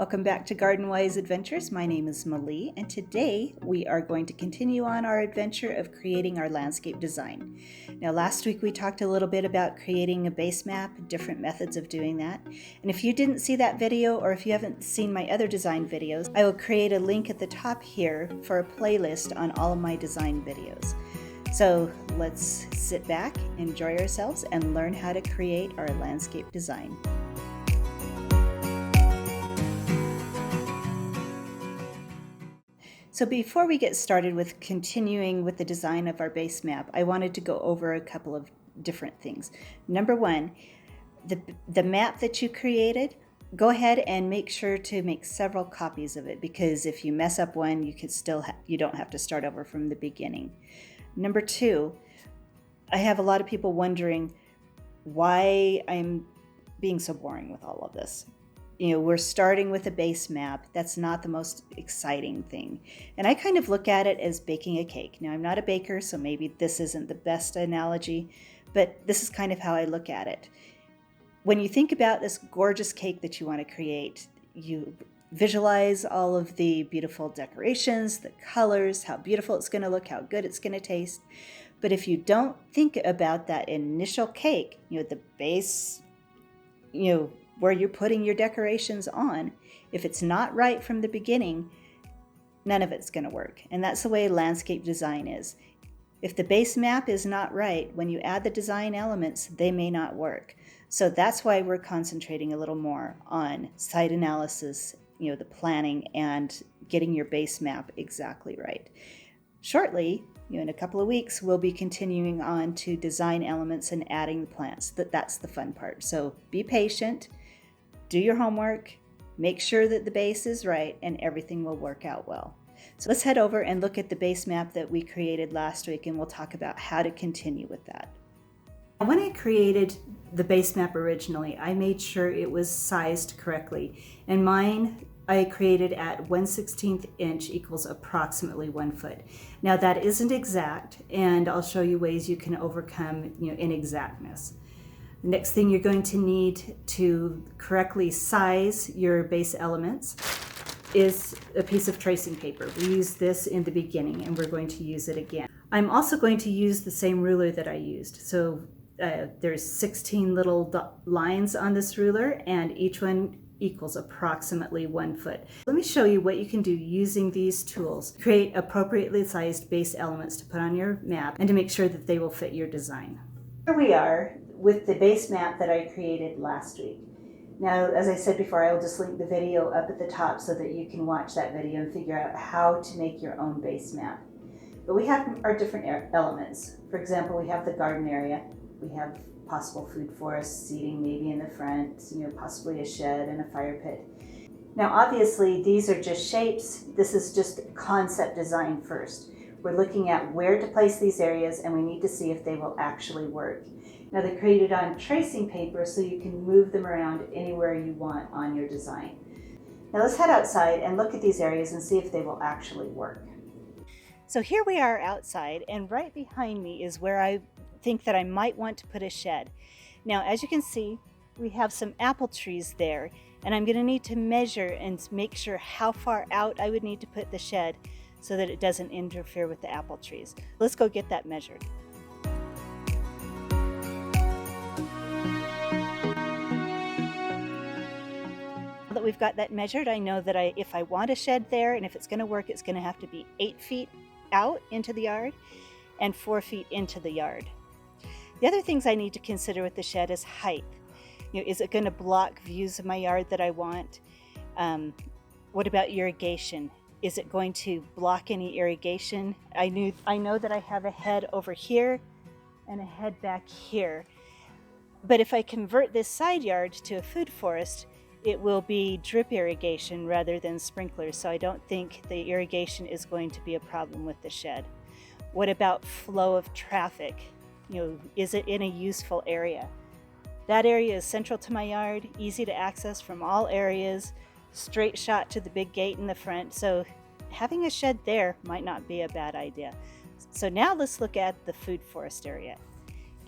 Welcome back to Garden Wise Adventures. My name is Malie, and today we are going to continue on our adventure of creating our landscape design. Now, last week we talked a little bit about creating a base map, different methods of doing that. And if you didn't see that video, or if you haven't seen my other design videos, I will create a link at the top here for a playlist on all of my design videos. So let's sit back, enjoy ourselves, and learn how to create our landscape design. So before we get started with continuing with the design of our base map, I wanted to go over a couple of different things. Number one, the map that you created, go ahead and make sure to make several copies of it, because if you mess up one, you can still you don't have to start over from the beginning. Number two, I have a lot of people wondering why I'm being so boring with all of this. You know, we're starting with a base map. That's not the most exciting thing. And I kind of look at it as baking a cake. Now, I'm not a baker, so maybe this isn't the best analogy, but this is kind of how I look at it. When you think about this gorgeous cake that you want to create, you visualize all of the beautiful decorations, the colors, how beautiful it's going to look, how good it's going to taste. But if you don't think about that initial cake, the base, where you're putting your decorations on, if it's not right from the beginning, none of it's going to work. And that's the way landscape design is. If the base map is not right, when you add the design elements, they may not work. So that's why we're concentrating a little more on site analysis, the planning, and getting your base map exactly right. Shortly, in a couple of weeks, we'll be continuing on to design elements and adding the plants. That's the fun part. So be patient. Do your homework, make sure that the base is right, and everything will work out well. So let's head over and look at the base map that we created last week, and we'll talk about how to continue with that. When I created the base map originally, I made sure it was sized correctly. And mine, I created at 1/16 inch equals approximately 1 foot. Now that isn't exact, and I'll show you ways you can overcome inexactness. The next thing you're going to need to correctly size your base elements is a piece of tracing paper. We used this in the beginning, and we're going to use it again. I'm also going to use the same ruler that I used. So there's 16 little lines on this ruler, and each one equals approximately 1 foot. Let me show you what you can do using these tools. Create appropriately sized base elements to put on your map and to make sure that they will fit your design. Here we are with the base map that I created last week. Now, as I said before, I will just link the video up at the top so that you can watch that video and figure out how to make your own base map. But we have our different elements. For example, we have the garden area. We have possible food forest, seating maybe in the front, possibly a shed and a fire pit. Now, obviously, these are just shapes. This is just concept design first. We're looking at where to place these areas, and we need to see if they will actually work. Now, they're created on tracing paper, so you can move them around anywhere you want on your design. Now, let's head outside and look at these areas and see if they will actually work. So here we are outside, and right behind me is where I think that I might want to put a shed. Now, as you can see, we have some apple trees there, and I'm going to need to measure and make sure how far out I would need to put the shed so that it doesn't interfere with the apple trees. Let's go get that measured. Now that we've got that measured, I know that if I want a shed there, and if it's going to work, it's going to have to be 8 feet out into the yard and 4 feet into the yard. The other things I need to consider with the shed is height. Is it going to block views of my yard that I want? What about irrigation? Is it going to block any irrigation? I know that I have a head over here and a head back here. But if I convert this side yard to a food forest, it will be drip irrigation rather than sprinklers, so I don't think the irrigation is going to be a problem with the shed. What about flow of traffic? Is it in a useful area? That area is central to my yard, easy to access from all areas, straight shot to the big gate in the front, so having a shed there might not be a bad idea. So now let's look at the food forest area.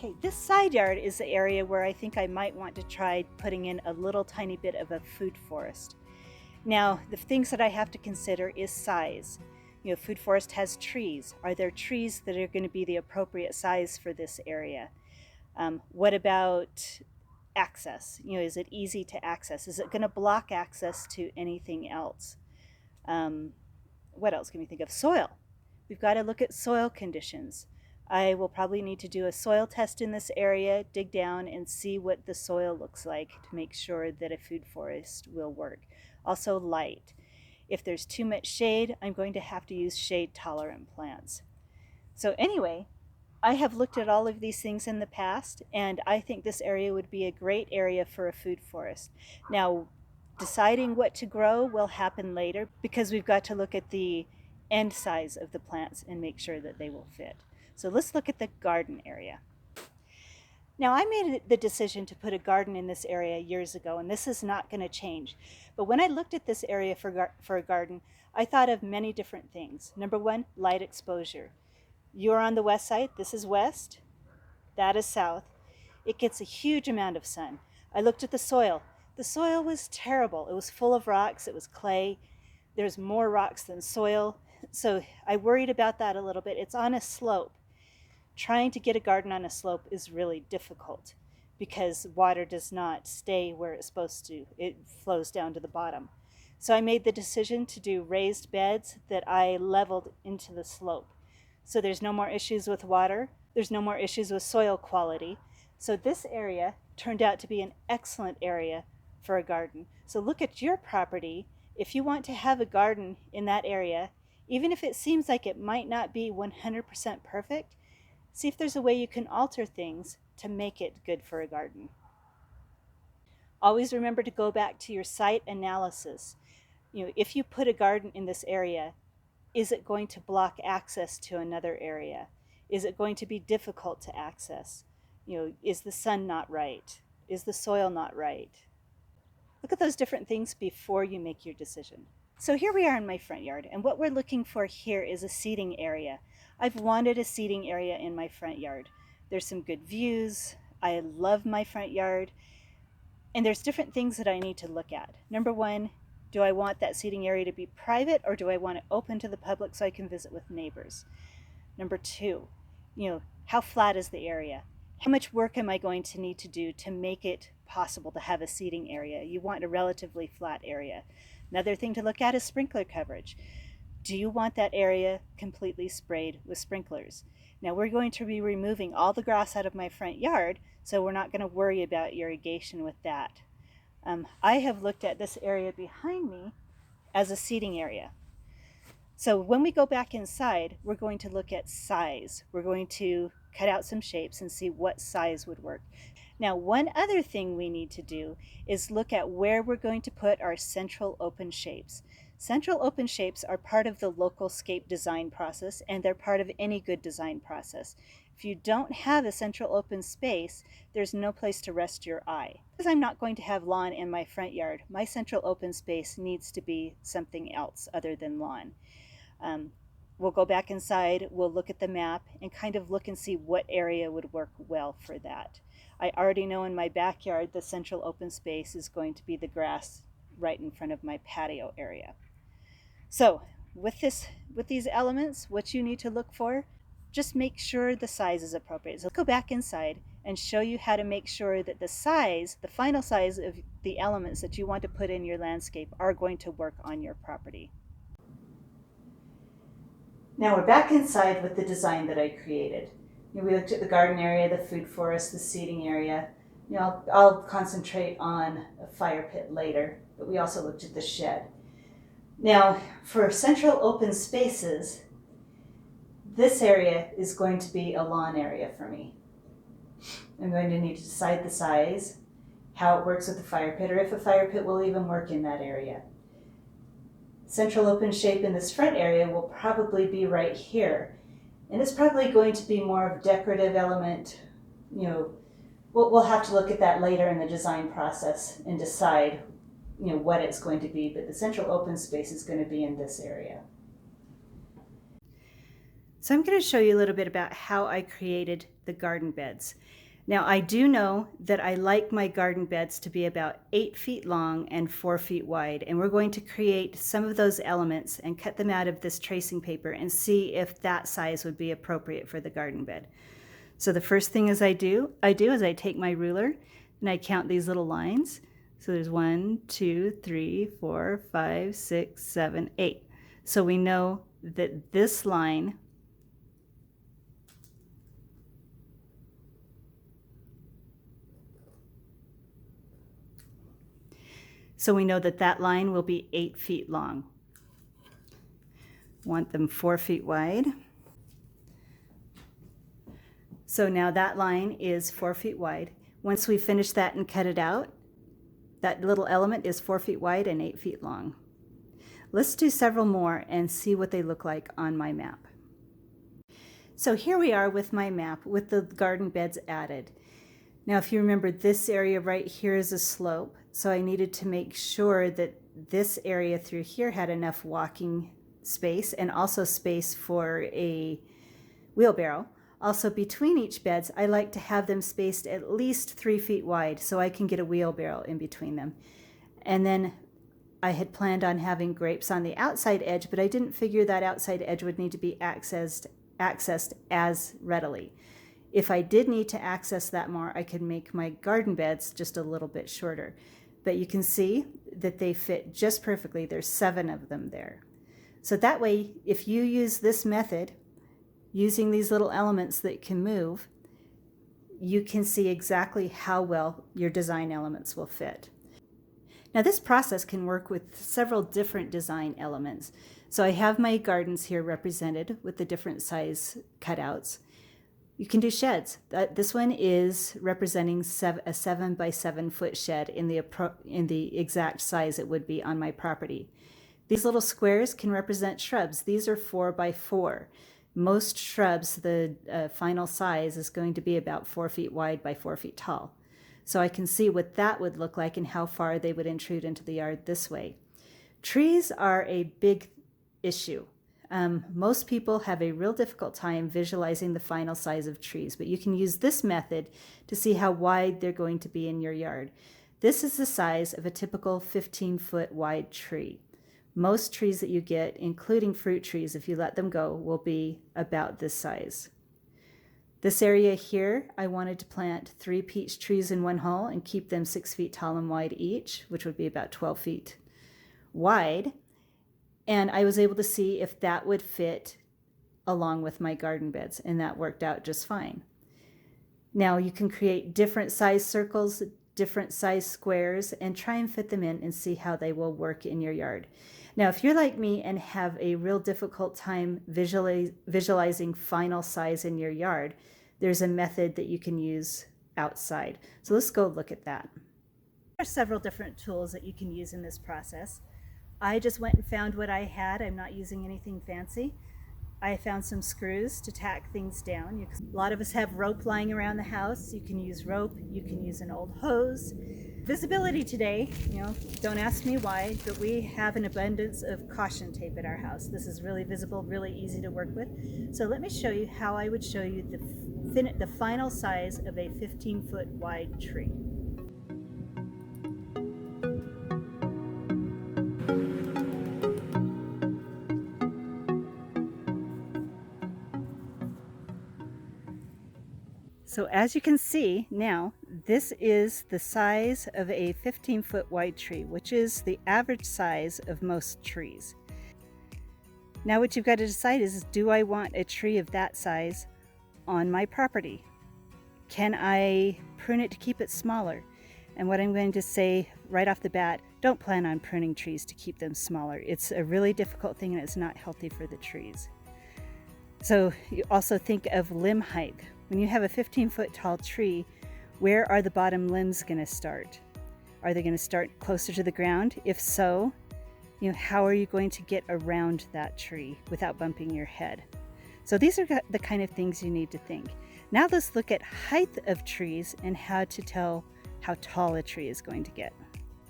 Okay, this side yard is the area where I think I might want to try putting in a little tiny bit of a food forest. Now, the things that I have to consider is size. Food forest has trees. Are there trees that are going to be the appropriate size for this area? What about access? Is it easy to access? Is it going to block access to anything else? What else can we think of? Soil. We've got to look at soil conditions. I will probably need to do a soil test in this area, dig down and see what the soil looks like to make sure that a food forest will work. Also light. If there's too much shade, I'm going to have to use shade tolerant plants. So anyway, I have looked at all of these things in the past, and I think this area would be a great area for a food forest. Now, deciding what to grow will happen later because we've got to look at the end size of the plants and make sure that they will fit. So let's look at the garden area. Now, I made the decision to put a garden in this area years ago, and this is not going to change. But when I looked at this area for a garden, I thought of many different things. Number one, light exposure. You're on the west side, this is west, that is south. It gets a huge amount of sun. I looked at the soil. The soil was terrible. It was full of rocks, it was clay. There's more rocks than soil. So I worried about that a little bit. It's on a slope. Trying to get a garden on a slope is really difficult because water does not stay where it's supposed to. It flows down to the bottom. So I made the decision to do raised beds that I leveled into the slope. So there's no more issues with water. There's no more issues with soil quality. So this area turned out to be an excellent area for a garden. So look at your property. If you want to have a garden in that area, even if it seems like it might not be 100% perfect, see if there's a way you can alter things to make it good for a garden. Always remember to go back to your site analysis. If you put a garden in this area, is it going to block access to another area? Is it going to be difficult to access? Is the sun not right? Is the soil not right? Look at those different things before you make your decision. So here we are in my front yard, and what we're looking for here is a seating area. I've wanted a seating area in my front yard. There's some good views. I love my front yard. And there's different things that I need to look at. Number one, do I want that seating area to be private, or do I want it open to the public so I can visit with neighbors? Number two, how flat is the area? How much work am I going to need to do to make it possible to have a seating area? You want a relatively flat area. Another thing to look at is sprinkler coverage. Do you want that area completely sprayed with sprinklers? Now we're going to be removing all the grass out of my front yard, so we're not going to worry about irrigation with that. I have looked at this area behind me as a seating area. So when we go back inside, we're going to look at size. We're going to cut out some shapes and see what size would work. Now, one other thing we need to do is look at where we're going to put our central open shapes. Central open shapes are part of the local scape design process, and they're part of any good design process. If you don't have a central open space, there's no place to rest your eye. Because I'm not going to have lawn in my front yard, my central open space needs to be something else other than lawn. We'll go back inside, we'll look at the map and kind of look and see what area would work well for that. I already know in my backyard the central open space is going to be the grass right in front of my patio area. So with these elements, what you need to look for, just make sure the size is appropriate. So go back inside and show you how to make sure that the size, the final size of the elements that you want to put in your landscape are going to work on your property. Now we're back inside with the design that I created. We looked at the garden area, the food forest, the seating area. I'll concentrate on a fire pit later, but we also looked at the shed. Now, for central open spaces, this area is going to be a lawn area for me. I'm going to need to decide the size, how it works with the fire pit, or if a fire pit will even work in that area. Central open shape in this front area will probably be right here. And it's probably going to be more of a decorative element. We'll have to look at that later in the design process and decide, what it's going to be. But the central open space is going to be in this area. So I'm going to show you a little bit about how I created the garden beds. Now, I do know that I like my garden beds to be about 8 feet long and 4 feet wide, and we're going to create some of those elements and cut them out of this tracing paper and see if that size would be appropriate for the garden bed. So the first thing is I do is I take my ruler and I count these little lines. So there's 1, 2, 3, 4, 5, 6, 7, 8. So we know that this line that line will be 8 feet long. Want them 4 feet wide. So now that line is 4 feet wide. Once we finish that and cut it out, that little element is 4 feet wide and 8 feet long. Let's do several more and see what they look like on my map. So here we are with my map with the garden beds added. Now, if you remember, this area right here is a slope, so I needed to make sure that this area through here had enough walking space and also space for a wheelbarrow. Also, between each beds, I like to have them spaced at least 3 feet wide so I can get a wheelbarrow in between them. And then I had planned on having grapes on the outside edge, but I didn't figure that outside edge would need to be accessed as readily. If I did need to access that more, I could make my garden beds just a little bit shorter. But you can see that they fit just perfectly. There's 7 of them there. So that way, if you use this method, using these little elements that can move, you can see exactly how well your design elements will fit. Now this process can work with several different design elements. So I have my gardens here represented with the different size cutouts. You can do sheds. This one is representing a 7 by 7 foot shed in the exact size it would be on my property. These little squares can represent shrubs. These are 4 by 4. Most shrubs, the final size is going to be about 4 feet wide by 4 feet tall. So I can see what that would look like and how far they would intrude into the yard this way. Trees are a big issue. Most people have a real difficult time visualizing the final size of trees, but you can use this method to see how wide they're going to be in your yard. This is the size of a typical 15-foot wide tree. Most trees that you get, including fruit trees, if you let them go, will be about this size. This area here, I wanted to plant 3 peach trees in one hole and keep them 6 feet tall and wide each, which would be about 12 feet wide. And I was able to see if that would fit along with my garden beds, and that worked out just fine. Now you can create different size circles, different size squares, and try and fit them in and see how they will work in your yard. Now, if you're like me and have a real difficult time visualizing final size in your yard, there's a method that you can use outside. So let's go look at that. There are several different tools that you can use in this process. I just went and found what I had. I'm not using anything fancy. I found some screws to tack things down. A lot of us have rope lying around the house. You can use rope, you can use an old hose. Visibility today, don't ask me why, but we have an abundance of caution tape at our house. This is really visible, really easy to work with. So let me show you how I would show you the final size of a 15-foot wide tree. So as you can see now, this is the size of a 15-foot wide tree, which is the average size of most trees. Now what you've got to decide is, do I want a tree of that size on my property? Can I prune it to keep it smaller? And what I'm going to say right off the bat, don't plan on pruning trees to keep them smaller. It's a really difficult thing and it's not healthy for the trees. So you also think of limb height. When you have a 15-foot tall tree, where are the bottom limbs going to start? Are they going to start closer to the ground? If so, how are you going to get around that tree without bumping your head? So these are the kind of things you need to think. Now let's look at height of trees and how to tell how tall a tree is going to get.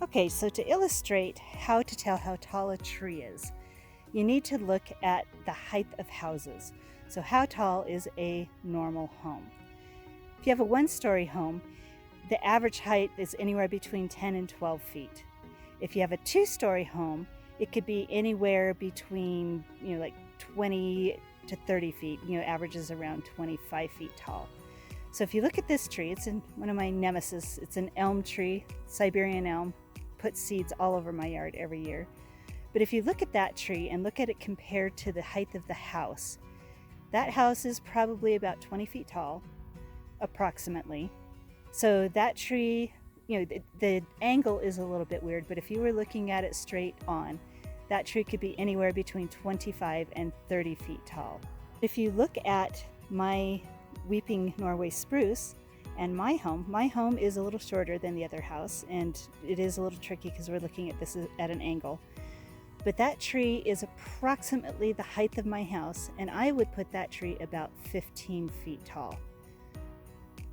Okay, so to illustrate how to tell how tall a tree is, you need to look at the height of houses. So how tall is a normal home? If you have a one-story home, the average height is anywhere between 10 and 12 feet. If you have a two-story home, it could be anywhere between, like 20 to 30 feet, averages around 25 feet tall. So if you look at this tree, it's one of my nemesis. It's an elm tree, Siberian elm, puts seeds all over my yard every year. But if you look at that tree and look at it compared to the height of the house, that house is probably about 20 feet tall, approximately. So that tree, the angle is a little bit weird, but if you were looking at it straight on, that tree could be anywhere between 25 and 30 feet tall. If you look at my weeping Norway spruce and my home is a little shorter than the other house, and it is a little tricky because we're looking at this at an angle. But that tree is approximately the height of my house, and I would put that tree about 15 feet tall.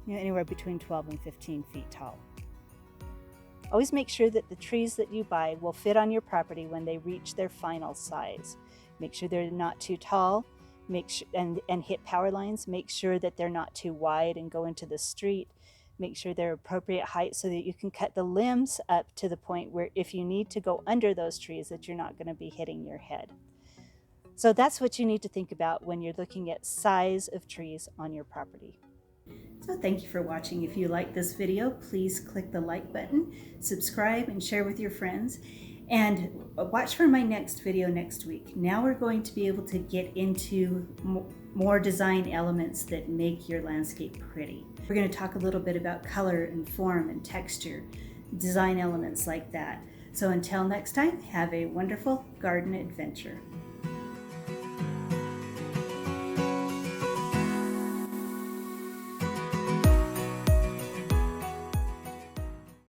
Anywhere between 12 and 15 feet tall. Always make sure that the trees that you buy will fit on your property when they reach their final size. Make sure they're not too tall, and hit power lines. Make sure that they're not too wide and go into the street. Make sure they're appropriate height so that you can cut the limbs up to the point where if you need to go under those trees, that you're not going to be hitting your head. So that's what you need to think about when you're looking at size of trees on your property. So thank you for watching. If you like this video, please click the like button, subscribe, and share with your friends. And watch for my next video next week. Now we're going to be able to get into more design elements that make your landscape pretty. We're going to talk a little bit about color and form and texture, design elements like that. So until next time, have a wonderful garden adventure.